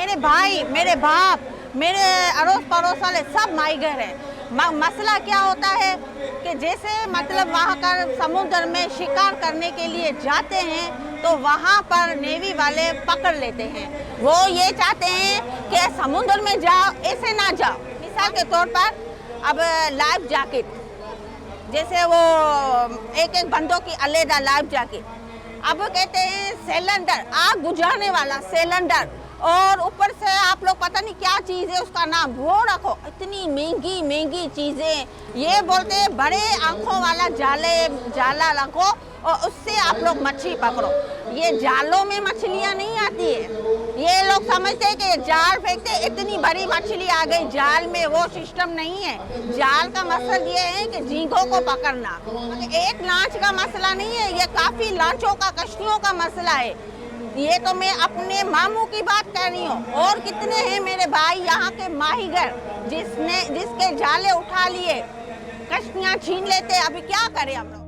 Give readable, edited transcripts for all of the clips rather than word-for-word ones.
मेरे भाई, मेरे बाप, मेरे अड़ोस पड़ोस वाले सब माइगर हैं। मसला क्या होता है कि जैसे मतलब वहाँ का समुद्र में शिकार करने के लिए जाते हैं तो वहाँ पर नेवी वाले पकड़ लेते हैं। वो ये चाहते हैं कि समुद्र में जाओ, ऐसे ना जाओ। मिसाल के तौर पर अब लाइफ जैकेट, जैसे वो एक बंदों की अलग लाइफ जैकेट, अब कहते हैं सिलेंडर, आग बुझाने वाला सिलेंडर, और ऊपर से आप लोग पता नहीं क्या चीज़ है उसका नाम वो रखो। इतनी महंगी महंगी चीज़ें, ये बोलते हैं बड़े आंखों वाला जाला रखो और उससे आप लोग मछली पकड़ो। ये जालों में मछलियाँ नहीं आती है। ये लोग समझते हैं कि जाल फेंकते इतनी बड़ी मछली आ गई जाल में, वो सिस्टम नहीं है। जाल का मकसद ये है कि झींगों को पकड़ना। एक लांच का मसला नहीं है, ये काफ़ी लांचों का, कश्तियों का मसला है। ये तो मैं अपने मामू की बात कर रही हूँ। और कितने हैं मेरे भाई यहाँ के माहीगर जिसके जाले उठा लिए, कश्तियाँ छीन लेते। अभी क्या करें हम लोग।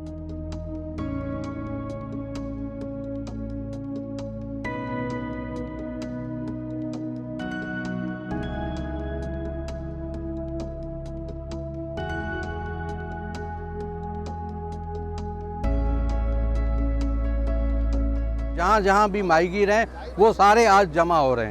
जहाँ जहाँ भी माहीगीर हैं वो सारे आज जमा हो रहे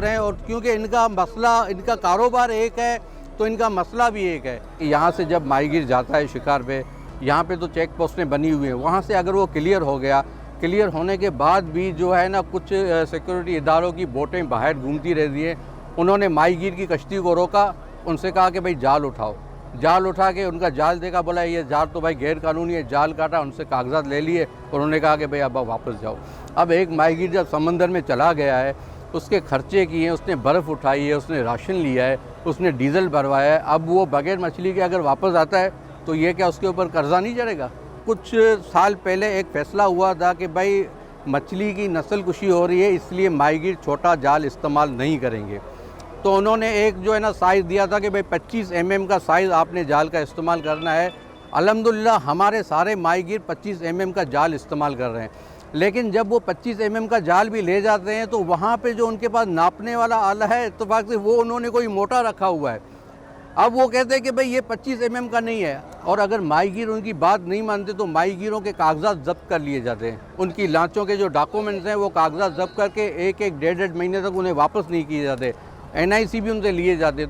हैं, और क्योंकि इनका मसला, इनका कारोबार एक है तो इनका मसला भी एक है। यहाँ से जब माहीगीर जाता है शिकार पे, यहाँ पे तो चेक पोस्टें बनी हुई हैं, वहाँ से अगर वो क्लियर हो गया, क्लियर होने के बाद भी जो है ना कुछ सिक्योरिटी इदारों की बोटें बाहर घूमती रहती हैं। उन्होंने माहीगीर की कश्ती को रोका, उनसे कहा कि भाई जाल उठाओ। जाल उठा के उनका जाल देखा, बोला ये जाल तो भाई गैर कानूनी है। जाल काटा, उनसे कागजात ले लिए और उन्होंने कहा कि भाई अब वापस जाओ। अब एक माहीगीर जब समंदर में चला गया है, उसके खर्चे किए हैं, उसने बर्फ़ उठाई है, उसने राशन लिया है, उसने डीजल भरवाया है, अब वो बगैर मछली के अगर वापस आता है तो ये क्या उसके ऊपर कर्जा नहीं चढ़ेगा? कुछ साल पहले एक फ़ैसला हुआ था कि भाई मछली की नस्ल कुशी हो रही है, इसलिए माहीगीर छोटा जाल इस्तेमाल नहीं करेंगे। तो उन्होंने एक जो है ना साइज़ दिया था कि भाई 25 mm का साइज़ आपने जाल का इस्तेमाल करना है। अल्हम्दुलिल्लाह हमारे सारे माहीगीर 25 mm का जाल इस्तेमाल कर रहे हैं। लेकिन जब वो 25 mm का जाल भी ले जाते हैं तो वहाँ पे जो उनके पास नापने वाला आला है, इत्तेफाक से वो उन्होंने कोई मोटा रखा हुआ है। अब वो कहते हैं कि भाई ये 25 mm का नहीं है, और अगर माहीगीर उनकी बात नहीं मानते तो माहीगीरों के कागजात जब्त कर लिए जाते हैं। उनकी लांचों के जो डॉक्यूमेंट्स हैं वो कागजात जब्त करके एक डेढ़ महीने तक उन्हें वापस नहीं किए जाते। NIC भी उनसे लिए जाते।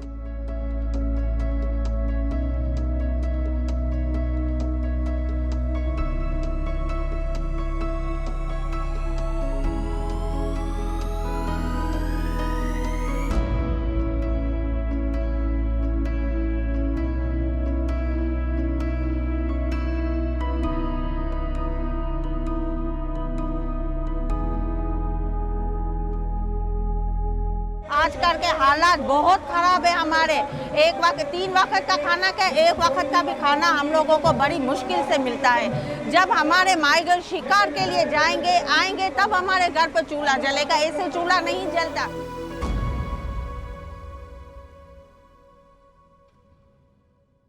आजकल के हालात बहुत ख़राब है हमारे। एक वक्त 3 वक्त का खाना क्या, एक वक्त का भी खाना हम लोगों को बड़ी मुश्किल से मिलता है। जब हमारे माहीगर शिकार के लिए जाएंगे, आएंगे, तब हमारे घर पर चूल्हा जलेगा, ऐसे चूल्हा नहीं जलता।